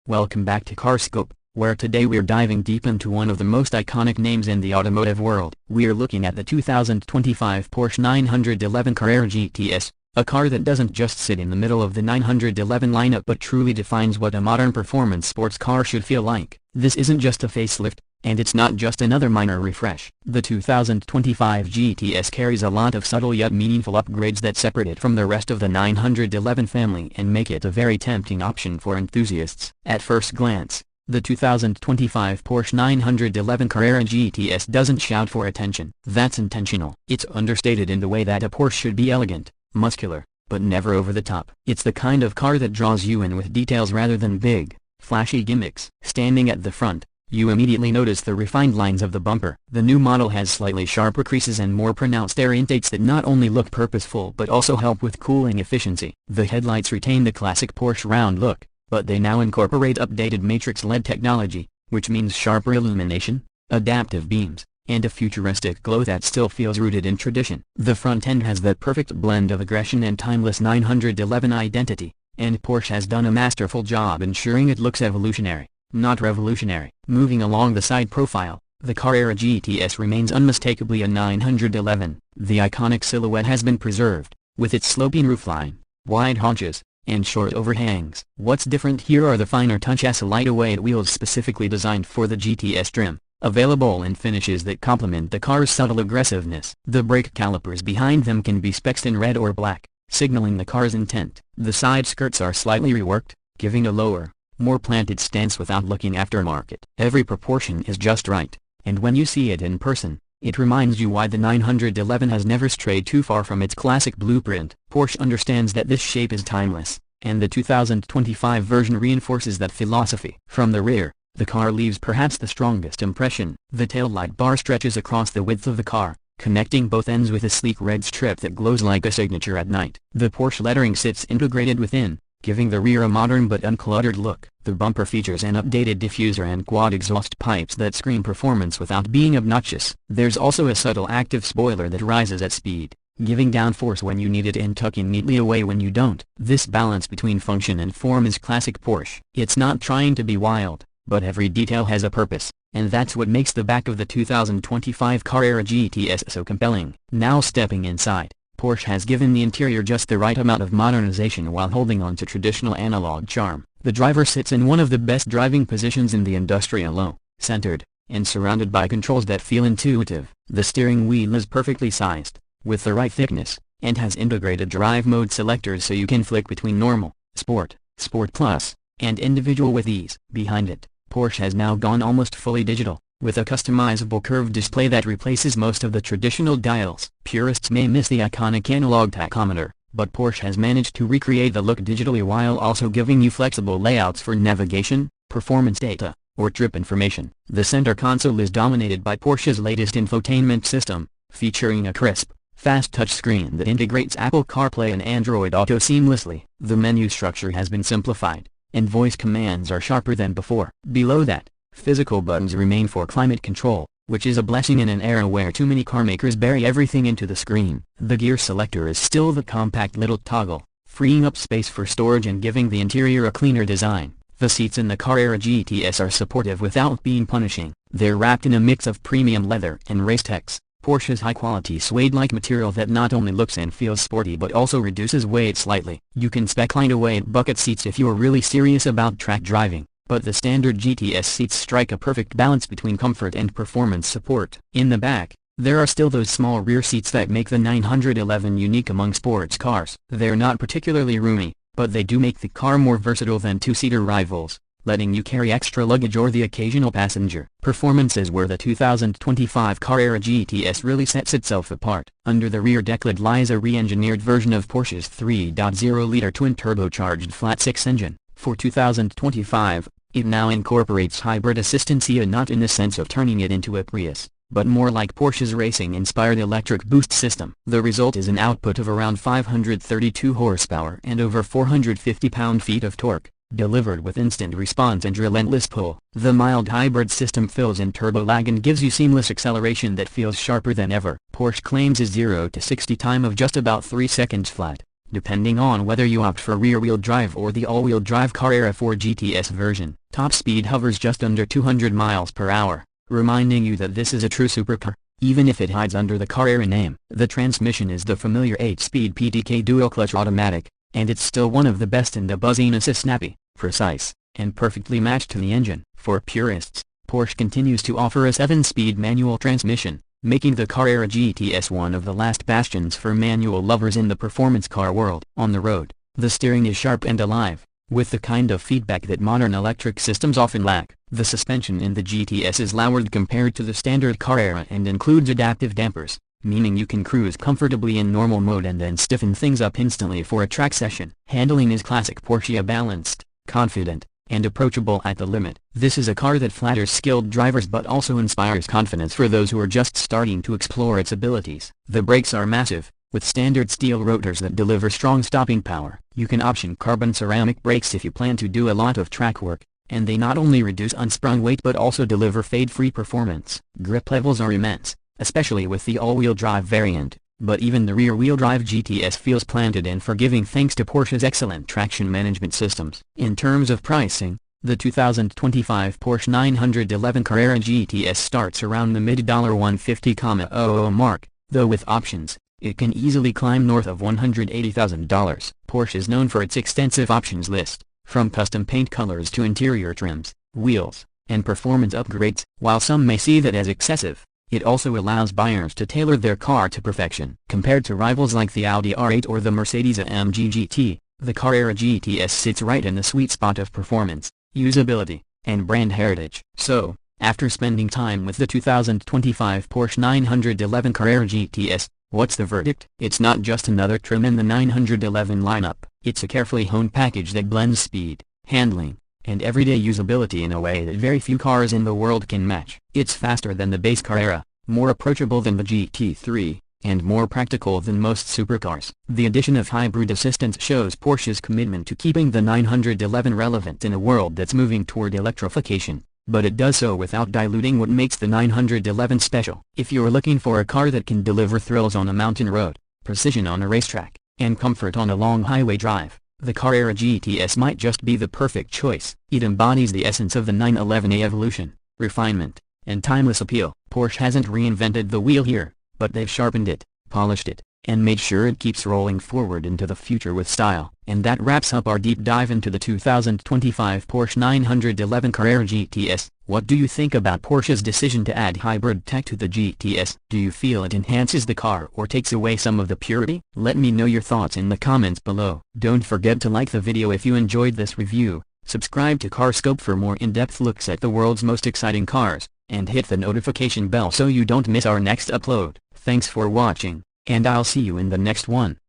Welcome back to CarScope, where today we're diving deep into one of the most iconic names in the automotive world. We're looking at the 2025 Porsche 911 Carrera GTS, a car that doesn't just sit in the middle of the 911 lineup but truly defines what a modern performance sports car should feel like. This isn't just a facelift, and it's not just another minor refresh. The 2025 GTS carries a lot of subtle yet meaningful upgrades that separate it from the rest of the 911 family and make it a very tempting option for enthusiasts. At first glance, the 2025 Porsche 911 Carrera GTS doesn't shout for attention. That's intentional. It's understated in the way that a Porsche should be elegant, muscular, but never over the top. It's the kind of car that draws you in with details rather than big, flashy gimmicks. Standing at the front, you immediately notice the refined lines of the bumper. The new model has slightly sharper creases and more pronounced air intakes that not only look purposeful but also help with cooling efficiency. The headlights retain the classic Porsche round look, but they now incorporate updated matrix LED technology, which means sharper illumination, adaptive beams, and a futuristic glow that still feels rooted in tradition. The front end has that perfect blend of aggression and timeless 911 identity, and Porsche has done a masterful job ensuring it looks evolutionary, not revolutionary. Moving along the side profile, the Carrera GTS remains unmistakably a 911. The iconic silhouette has been preserved, with its sloping roofline, wide haunches, and short overhangs. What's different here are the finer touch light-weight wheels specifically designed for the GTS trim, available in finishes that complement the car's subtle aggressiveness. The brake calipers behind them can be specced in red or black, signaling the car's intent. The side skirts are slightly reworked, giving a lower, more planted stance without looking aftermarket. Every proportion is just right, and when you see it in person, it reminds you why the 911 has never strayed too far from its classic blueprint. Porsche understands that this shape is timeless, and the 2025 version reinforces that philosophy. From the rear, the car leaves perhaps the strongest impression. The taillight bar stretches across the width of the car, connecting both ends with a sleek red strip that glows like a signature at night. The Porsche lettering sits integrated within, giving the rear a modern but uncluttered look. The bumper features an updated diffuser and quad exhaust pipes that scream performance without being obnoxious. There's also a subtle active spoiler that rises at speed, giving downforce when you need it and tucking neatly away when you don't. This balance between function and form is classic Porsche. It's not trying to be wild, but every detail has a purpose, and that's what makes the back of the 2025 Carrera GTS so compelling. Now stepping inside, Porsche has given the interior just the right amount of modernization while holding on to traditional analog charm. The driver sits in one of the best driving positions in the industry, low, centered, and surrounded by controls that feel intuitive. The steering wheel is perfectly sized, with the right thickness, and has integrated drive mode selectors so you can flick between normal, sport, sport plus, and individual with ease. Behind it, Porsche has now gone almost fully digital, with a customizable curved display that replaces most of the traditional dials. Purists may miss the iconic analog tachometer, but Porsche has managed to recreate the look digitally while also giving you flexible layouts for navigation, performance data, or trip information. The center console is dominated by Porsche's latest infotainment system, featuring a crisp, fast touchscreen that integrates Apple CarPlay and Android Auto seamlessly. The menu structure has been simplified, and voice commands are sharper than before. Below that, physical buttons remain for climate control, which is a blessing in an era where too many carmakers bury everything into the screen. The gear selector is still the compact little toggle, freeing up space for storage and giving the interior a cleaner design. The seats in the Carrera GTS are supportive without being punishing. They're wrapped in a mix of premium leather and Racetex, Porsche's high-quality suede-like material that not only looks and feels sporty but also reduces weight slightly. You can spec lightweight bucket seats if you're really serious about track driving, but the standard GTS seats strike a perfect balance between comfort and performance support. In the back, there are still those small rear seats that make the 911 unique among sports cars. They're not particularly roomy, but they do make the car more versatile than two-seater rivals, letting you carry extra luggage or the occasional passenger. Performance is where the 2025 Carrera GTS really sets itself apart. Under the rear deck lid lies a re-engineered version of Porsche's 3.0-liter twin-turbocharged flat-six engine. For 2025, it now incorporates hybrid assistance, not in the sense of turning it into a Prius, but more like Porsche's racing-inspired electric boost system. The result is an output of around 532 horsepower and over 450 pound-feet of torque, delivered with instant response and relentless pull. The mild hybrid system fills in turbo lag and gives you seamless acceleration that feels sharper than ever. Porsche claims a 0 to 60 time of just about 3 seconds flat, depending on whether you opt for rear-wheel drive or the all-wheel drive Carrera 4 GTS version. Top speed hovers just under 200 miles per hour, reminding you that this is a true supercar, even if it hides under the Carrera name. The transmission is the familiar 8-speed PTK dual-clutch automatic, and it's still one of the best in the buzziness is snappy, precise, and perfectly matched to the engine. For purists, Porsche continues to offer a 7-speed manual transmission, making the Carrera GTS one of the last bastions for manual lovers in the performance car world. On the road, the steering is sharp and alive, with the kind of feedback that modern electric systems often lack. The suspension in the GTS is lowered compared to the standard Carrera and includes adaptive dampers, meaning you can cruise comfortably in normal mode and then stiffen things up instantly for a track session. Handling is classic Porsche, balanced, confident, and approachable at the limit. This is a car that flatters skilled drivers but also inspires confidence for those who are just starting to explore its abilities. The brakes are massive, with standard steel rotors that deliver strong stopping power. You can option carbon ceramic brakes if you plan to do a lot of track work, and they not only reduce unsprung weight but also deliver fade-free performance. Grip levels are immense, especially with the all-wheel drive variant, but even the rear-wheel drive GTS feels planted and forgiving thanks to Porsche's excellent traction management systems. In terms of pricing, the 2025 Porsche 911 Carrera GTS starts around the mid-$150,000 mark, though with options, it can easily climb north of $180,000. Porsche is known for its extensive options list, from custom paint colors to interior trims, wheels, and performance upgrades. While some may see that as excessive, it also allows buyers to tailor their car to perfection. Compared to rivals like the Audi R8 or the Mercedes-AMG GT, the Carrera GTS sits right in the sweet spot of performance, usability, and brand heritage. So, after spending time with the 2025 Porsche 911 Carrera GTS, what's the verdict? It's not just another trim in the 911 lineup. It's a carefully honed package that blends speed, handling, and everyday usability in a way that very few cars in the world can match. It's faster than the base Carrera, more approachable than the GT3, and more practical than most supercars. The addition of hybrid assistance shows Porsche's commitment to keeping the 911 relevant in a world that's moving toward electrification, but it does so without diluting what makes the 911 special. If you're looking for a car that can deliver thrills on a mountain road, precision on a racetrack, and comfort on a long highway drive, the Carrera GTS might just be the perfect choice. It embodies the essence of the 911 evolution, refinement, and timeless appeal. Porsche hasn't reinvented the wheel here, but they've sharpened it, polished it, and made sure it keeps rolling forward into the future with style. And that wraps up our deep dive into the 2025 Porsche 911 Carrera GTS. What do you think about Porsche's decision to add hybrid tech to the GTS? Do you feel it enhances the car or takes away some of the purity? Let me know your thoughts in the comments below. Don't forget to like the video if you enjoyed this review, subscribe to CarScope for more in-depth looks at the world's most exciting cars, and hit the notification bell so you don't miss our next upload. Thanks for watching, and I'll see you in the next one.